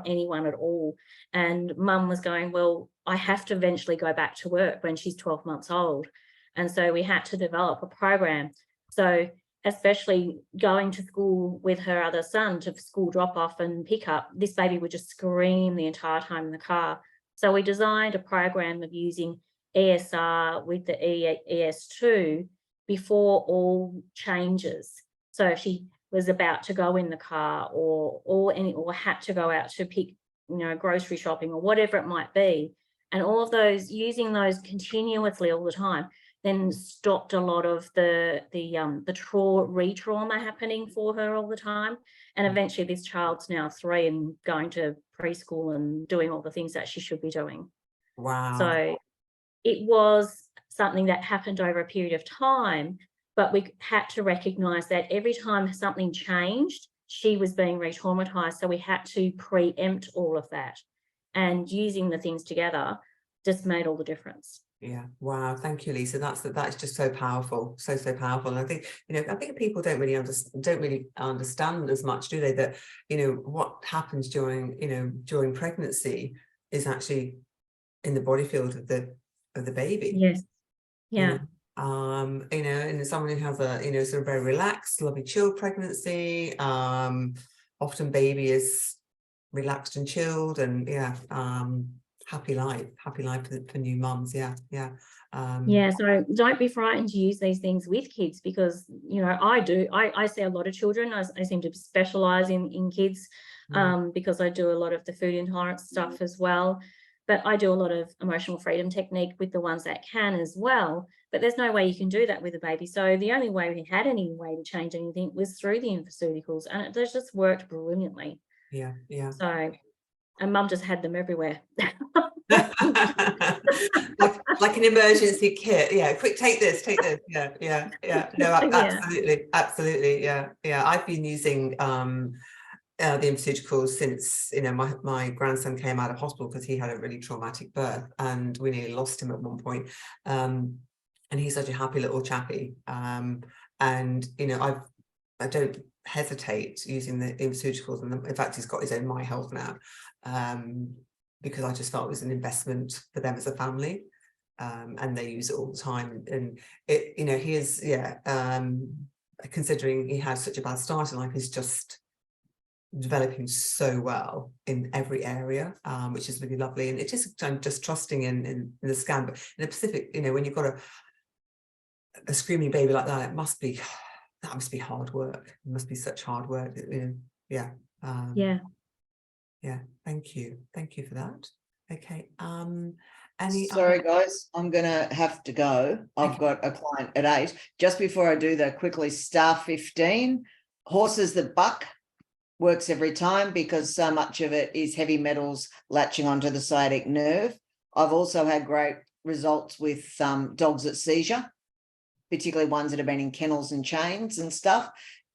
anyone at all. And Mum was going, well, I have to eventually go back to work when she's 12 months old. And so we had to develop a program. So especially going to school with her other son to school drop off and pick up, this baby would just scream the entire time in the car. So we designed a program of using ESR with the ES2 before all changes. So if she was about to go in the car or had to go out to pick, grocery shopping or whatever it might be, and all of those, using those continuously all the time, then stopped a lot of the re-trauma happening for her all the time. And eventually this child's now 3 and going to preschool and doing all the things that she should be doing. Wow. So it was something that happened over a period of time, but we had to recognise that every time something changed, she was being re-traumatised. So we had to preempt all of that. And using the things together just made all the difference. Yeah. Wow. Thank you, Lisa. That's just so powerful. So powerful. And I think, I think people don't really understand as much, do they, that, what happens during pregnancy is actually in the body field of the baby. Yes. Yeah. And someone who has a, sort of very relaxed, lovely, chilled pregnancy, often baby is relaxed and chilled, and happy life for new mums. So don't be frightened to use these things with kids, because I see a lot of children. I seem to specialize in kids because I do a lot of the food intolerance stuff as well, but I do a lot of emotional freedom technique with the ones that can as well. But there's no way you can do that with a baby. So the only way we had any way to change anything was through the infoceuticals, and it just worked brilliantly. Yeah. So, and Mum just had them everywhere. like an emergency kit. Yeah, quick, take this. Yeah. No, absolutely. Yeah. I've been using the infoceuticals since my grandson came out of hospital because he had a really traumatic birth and we nearly lost him at one point. And he's such a happy little chappy. And I don't hesitate using the infoceuticals, and in fact he's got his own My Health now, because I just felt it was an investment for them as a family, and they use it all the time. And it, he is, considering he had such a bad start in life, he's just developing so well in every area, which is really lovely. And it just, I'm just trusting in the scan. But in the Pacific, when you've got a screaming baby like that, that must be hard work. It must be such hard work. Yeah. Thank you for that. Okay. Any Sorry, guys, I'm gonna have to go. I've got a client at 8. Just before I do that, quickly, star 15, horses that buck works every time because so much of it is heavy metals latching onto the sciatic nerve. I've also had great results with dogs at seizure, particularly ones that have been in kennels and chains and stuff,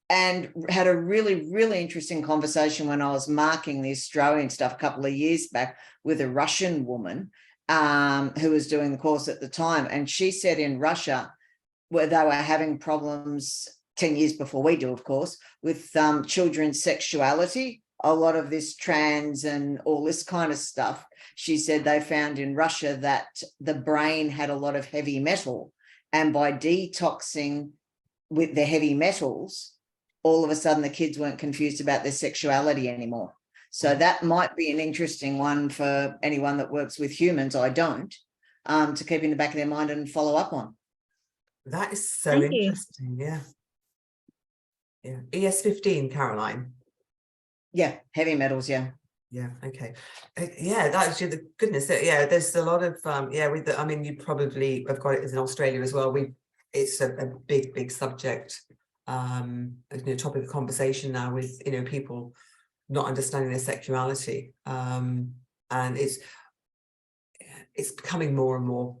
and had a really, really interesting conversation when I was marking the Australian stuff a couple of years back with a Russian woman who was doing the course at the time. And she said in Russia, where they were having problems 10 years before we do, of course, with children's sexuality, a lot of this trans and all this kind of stuff. She said they found in Russia that the brain had a lot of heavy metal, and by detoxing with the heavy metals, all of a sudden the kids weren't confused about their sexuality anymore. So that might be an interesting one for anyone that works with humans. I don't, to keep in the back of their mind and follow up on. That is so Thank you. interesting. Yeah. Yeah. ES15, Caroline. Yeah, heavy metals, yeah. Yeah. Okay. Yeah, that's the goodness. Yeah, there's a lot of I mean, you probably have got it as in Australia as well. It's a big subject, topic of conversation now with people not understanding their sexuality, and it's becoming more and more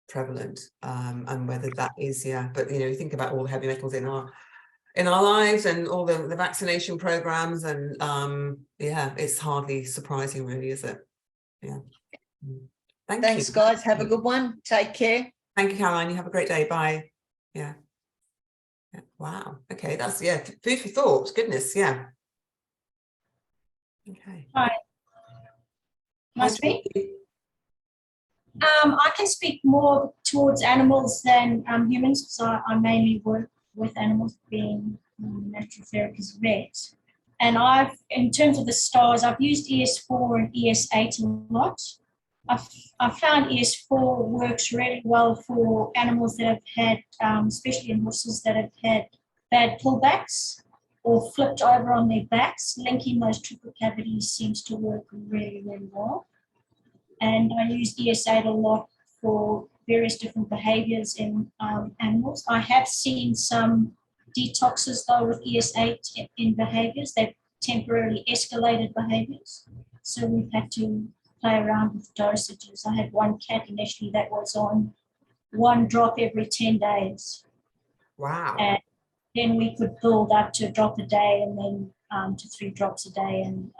prevalent, and whether that is but you think about all the heavy metals in our lives and all the vaccination programs, and it's hardly surprising, really, is it? Yeah. Thanks, guys. Have a good one. Take care. Thank you, Caroline. You have a great day. Bye. Yeah. Wow. Okay, that's food for thought. Goodness. Yeah. Okay. Hi. Can I speak? I can speak more towards animals than humans, because I mainly work with animals, being natural therapist vet. And in terms of the stars, I've used ES4 and ES8 a lot. I've found ES4 works really well for animals that have had, especially in horses that have had bad pullbacks or flipped over on their backs. Linking those triple cavities seems to work really, really well. And I use ES8 a lot for various different behaviours in animals. I have seen some detoxes though with ES8 in behaviours. They've temporarily escalated behaviours. So we've had to play around with dosages. I had one cat initially that was on 1 drop every 10 days. Wow. And then we could build up to a drop a day, and then to 3 drops a day, and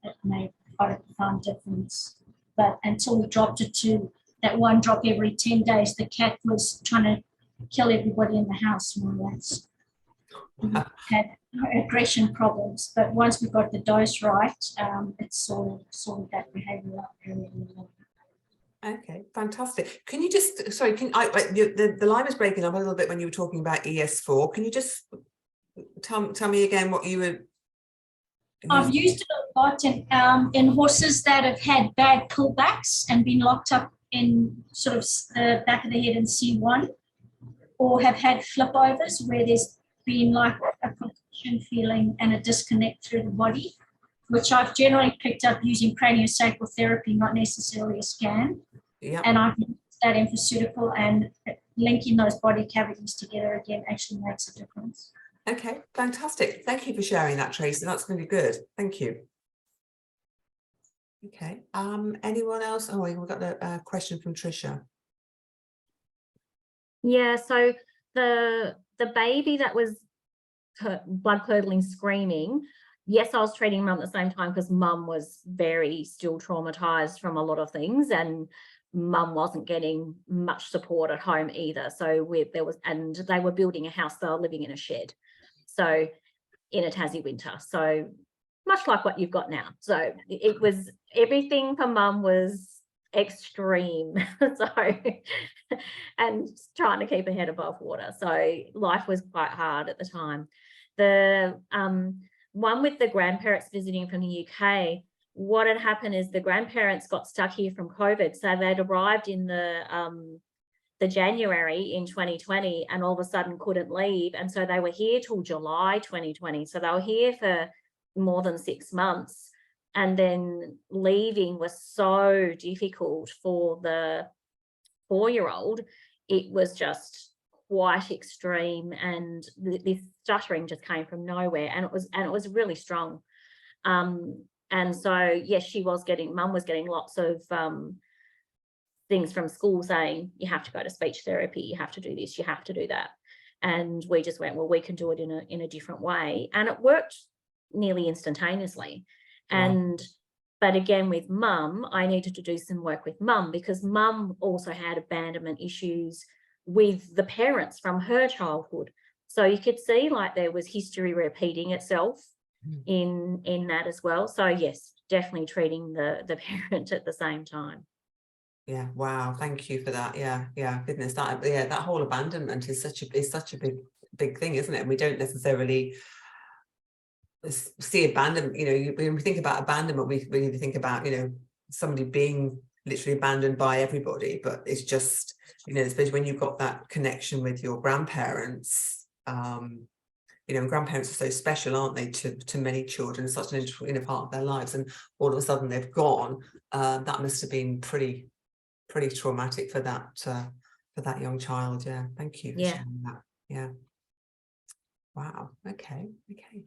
it made quite a profound difference. But until we dropped it to that 1 drop every 10 days, the cat was trying to kill everybody in the house, more or less. Had aggression problems, but once we got the dose right, it sorted that behaviour out really well. Okay, fantastic. Can you just, sorry, the line was breaking up a little bit when you were talking about ES4. Can you just tell me again what you were? I've used it a lot in horses that have had bad pullbacks and been locked up in sort of the back of the head in C1, or have had flip overs where there's been like a contraction feeling and a disconnect through the body, which I've generally picked up using craniosacral therapy, not necessarily a scan. Yeah. And I've used that infoceutical, and linking those body cavities together again actually makes a difference. Okay, fantastic. Thank you for sharing that, Tracy. That's really good. Thank you. Okay. Anyone else? Oh, we've got a question from Tricia. Yeah, so the baby that was blood curdling screaming, yes, I was treating mum at the same time because mum was very still traumatized from a lot of things, and mum wasn't getting much support at home either. So and they were building a house, they were living in a shed, so in a Tassie winter, so much like what you've got now. So it was, everything for mum was extreme. So and trying to keep her head above water, so life was quite hard at the time. The one with the grandparents visiting from the UK, what had happened is the grandparents got stuck here from COVID, so they'd arrived in the January in 2020 and all of a sudden couldn't leave, and so they were here till July 2020, so they were here for more than 6 months, And then leaving was so difficult for the 4-year-old. It was just quite extreme, and this stuttering just came from nowhere, and it was really strong. And so yes, mum was getting lots of things from school saying you have to go to speech therapy, you have to do this, you have to do that. And we just went, well, we can do it in a different way, and it worked nearly instantaneously. And but again, with mum, I needed to do some work with mum, because mum also had abandonment issues with the parents from her childhood. So you could see like there was history repeating itself in that as well. So yes, definitely treating the parent at the same time. Yeah, wow, thank you for that. Yeah, goodness, that whole abandonment is such a big thing, isn't it? And we don't necessarily see abandonment, when we think about abandonment, we think about, somebody being literally abandoned by everybody, but it's just, especially when you've got that connection with your grandparents, grandparents are so special, aren't they, to many children, such an integral part of their lives, and all of a sudden they've gone. That must have been pretty traumatic for that young child. Yeah, thank you for sharing that. Yeah, wow. Okay. Thank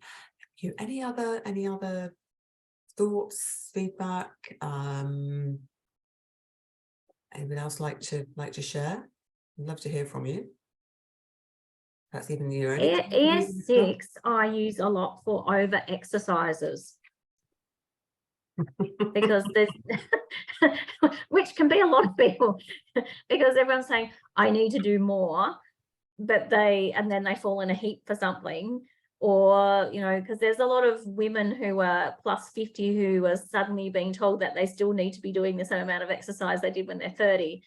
you. Any other thoughts, feedback? Anyone else like to share? I'd love to hear from you. That's even your own. ES6 I use a lot for over exercises. Because there's which can be a lot of people, because everyone's saying I need to do more, but then they fall in a heap for something, or because there's a lot of women who are plus 50 who are suddenly being told that they still need to be doing the same amount of exercise they did when they're 30,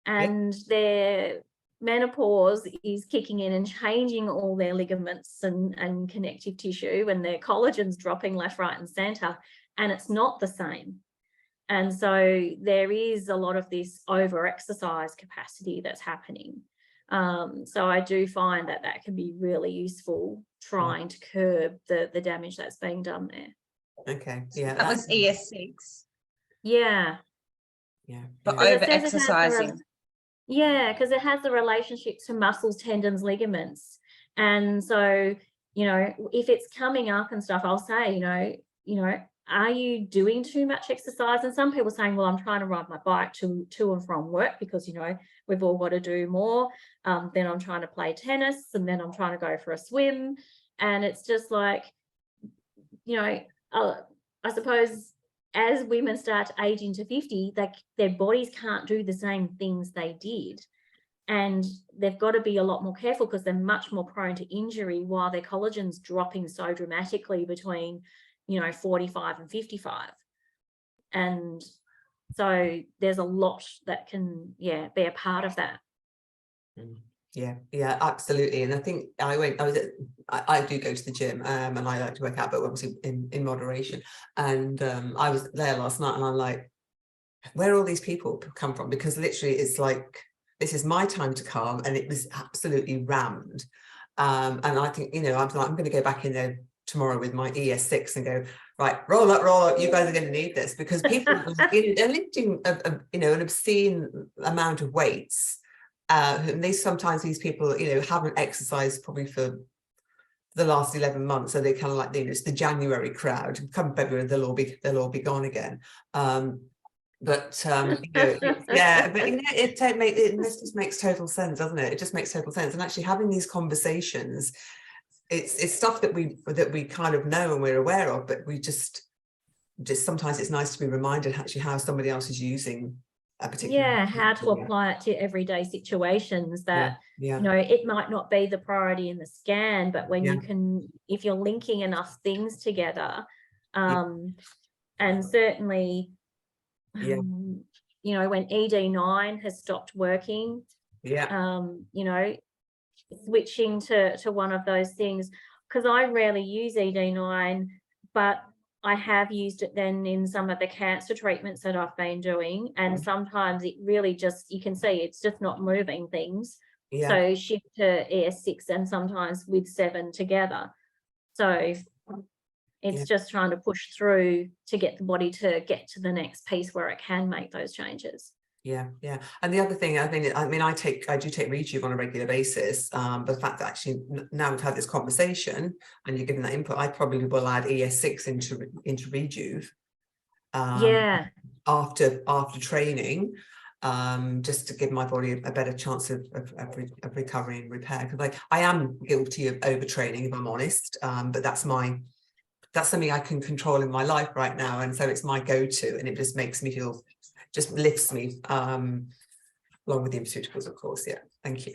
and their menopause is kicking in and changing all their ligaments and connective tissue, and their collagen's dropping left, right and center, and it's not the same. And so there is a lot of this over exercise capacity that's happening. So I do find that can be really useful, trying to curb the damage that's being done there. Okay, yeah, that was ES6. Yeah, but over exercising. Yeah, because it has the relationship to muscles, tendons, ligaments. And so, if it's coming up and stuff, I'll say, are you doing too much exercise? And some people are saying, well, I'm trying to ride my bike to and from work, because, we've all got to do more. Then I'm trying to play tennis, and then I'm trying to go for a swim. And it's just like, I suppose as women start to age into 50, their bodies can't do the same things they did. And they've got to be a lot more careful, because they're much more prone to injury while their collagen's dropping so dramatically between 45 and 55. And so there's a lot that can be a part of that. Yeah, absolutely. And I think I do go to the gym, and I like to work out, but obviously in moderation. And I was there last night, and I'm like, where all these people come from? Because literally it's like, this is my time to calm, and it was absolutely rammed. And I think, I'm going to go back in there tomorrow with my ES6 and go, right, roll up, you guys are going to need this, because people are lifting an obscene amount of weights. And sometimes these people, haven't exercised probably for the last 11 months, so they kind of like, it's the January crowd. Come February, they'll all be gone again. But it just makes total sense, doesn't it? It just makes total sense. And actually having these conversations, it's stuff that we kind of know and we're aware of, but we just sometimes it's nice to be reminded actually how somebody else is using a particular how to apply it to everyday situations that it might not be the priority in the scan, but when you can, if you're linking enough things together, and certainly when ED9 has stopped working, switching to one of those things, because I rarely use ED9, but I have used it then in some of the cancer treatments that I've been doing, and sometimes it really just, you can see it's just not moving things. So shift to ES6 and sometimes with 7 together. So It's Yeah. just trying to push through to get the body to get to the next piece where it can make those changes. Yeah, yeah. And the other thing, I do take Rejuve on a regular basis. But the fact that actually now we've had this conversation and you're giving that input, I probably will add ES6 into Rejuve Yeah. after training, just to give my body a better chance of recovery and repair. Because like I am guilty of overtraining, if I'm honest. But that's something I can control in my life right now, and so it's my go-to, and it just makes me feel, just lifts me, along with the nutraceuticals, of course. Yeah, thank you.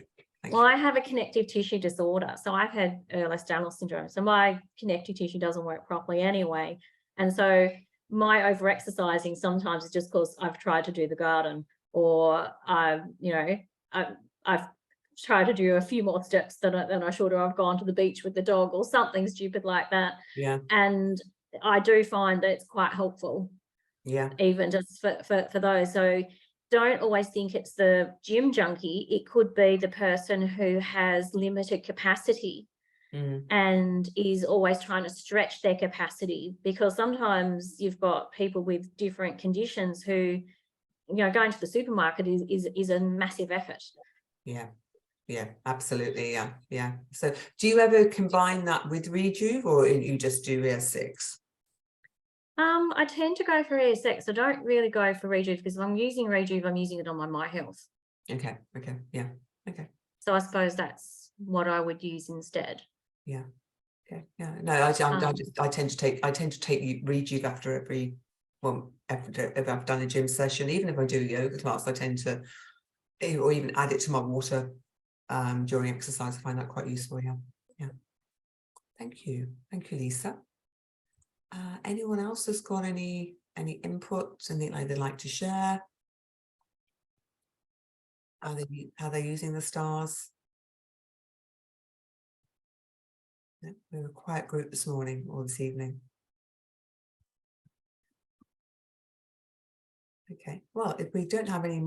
Well, I have a connective tissue disorder, so I've had Ehlers-Danlos syndrome, so my connective tissue doesn't work properly anyway, and so my over-exercising sometimes is just because I've tried to do the garden, or I've tried to do a few more steps than I should, or I've gone to the beach with the dog or something stupid like that. Yeah, and I do find that it's quite helpful. yeah, Even just for those. So don't always think it's the gym junkie. It could be the person who has limited capacity and is always trying to stretch their capacity, because sometimes you've got people with different conditions who, going to the supermarket is a massive effort. yeah. Yeah, absolutely. Yeah, yeah. So do you ever combine that with Rejuve, or you just do ES6? I tend to go for ES6. I don't really go for Rejuve, because if I'm using Rejuve, I'm using it on my health. Okay, yeah, okay. So I suppose that's what I would use instead. Yeah, okay, yeah. No, I tend to take Rejuve after every, if I've done a gym session, even if I do a yoga class, I tend to, or even add it to my water during exercise. I find that quite useful. Yeah. Thank you, Lisa. Anyone else has got any input, anything they'd like to share? How they're using the stars? Yeah, we're a quiet group this morning or this evening. Okay, well, if we don't have any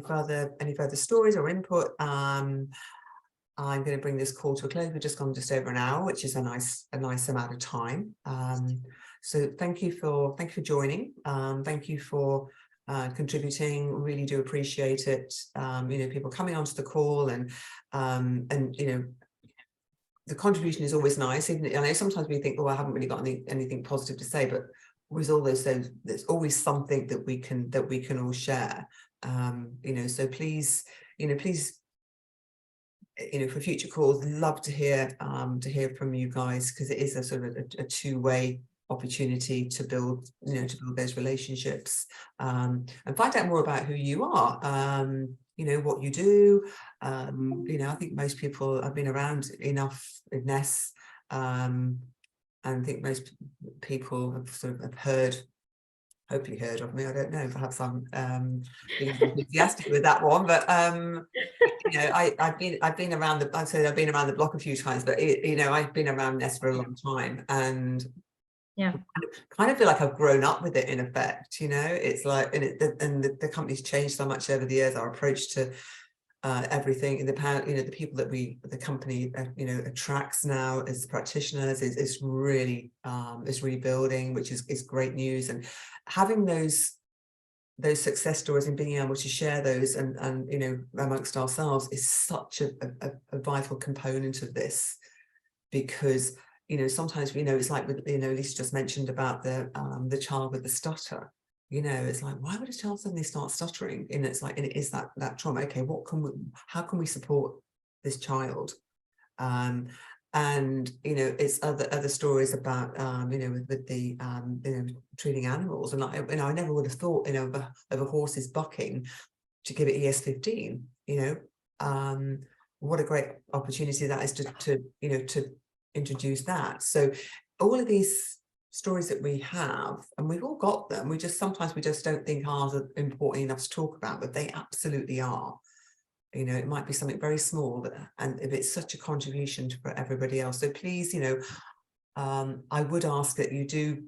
further stories or input, I'm going to bring this call to a close. We've just gone just over an hour, which is a nice amount of time. So thank you for joining. Thank you for contributing. Really do appreciate it. People coming onto the call, and the contribution is always nice. I know sometimes we think, oh, I haven't really got anything positive to say, but with all those things, there's always something that we can all share. So please, for future calls, love to hear from you guys, because it is a sort of a two-way opportunity to build those relationships, and find out more about who you are, what you do. I think most people have been around enough in Ness, and I think most people have hopefully heard of me. I don't know, perhaps I'm being enthusiastic with that one, but I've been around the block a few times, but I've been around Ness for a long time, and yeah, kind of feel like I've grown up with it in effect. It's like, and the company's changed so much over the years. Our approach to everything, and the people that the company attracts now as practitioners is really building, which is great news. And having those success stories and being able to share those and amongst ourselves is such a vital component of this, because sometimes it's like with Lisa just mentioned about the child with the stutter. It's like, why would a child suddenly start stuttering? And it's like, and it is that trauma. Okay, how can we support this child? And it's other stories about with the treating animals, and I never would have thought of a horse's bucking to give it ES15. What a great opportunity that is to introduce that. So all of these stories that we have, and we've all got them, sometimes we just don't think ours are important enough to talk about, but they absolutely are. It might be something very small, and if it's such a contribution for everybody else. So please, I would ask that you do,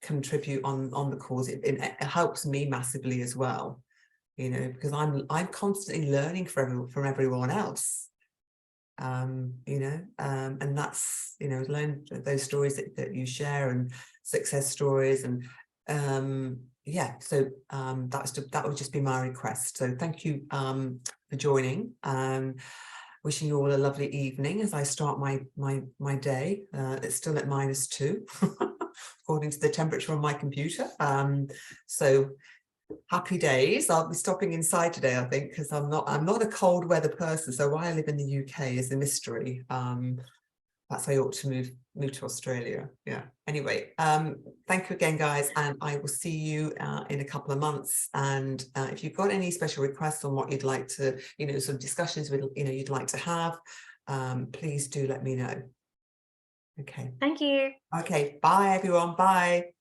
contribute on the cause. It helps me massively as well, because I'm constantly learning from everyone else. you know, and that's, you know, learn those stories that you share, and success stories, and yeah, so that would just be my request. So thank you for joining. Wishing you all a lovely evening as I start my day. It's still at -2 according to the temperature on my computer. So happy days. I'll be stopping inside today, I think, because I'm not a cold weather person. So why I live in the UK is a mystery. Perhaps I ought to move to Australia. Yeah. Anyway, thank you again, guys, and I will see you in a couple of months. And if you've got any special requests on what you'd like to, you know, sort of discussions with, you know, you'd like to have, please do let me know. Okay. Thank you. Okay. Bye, everyone. Bye.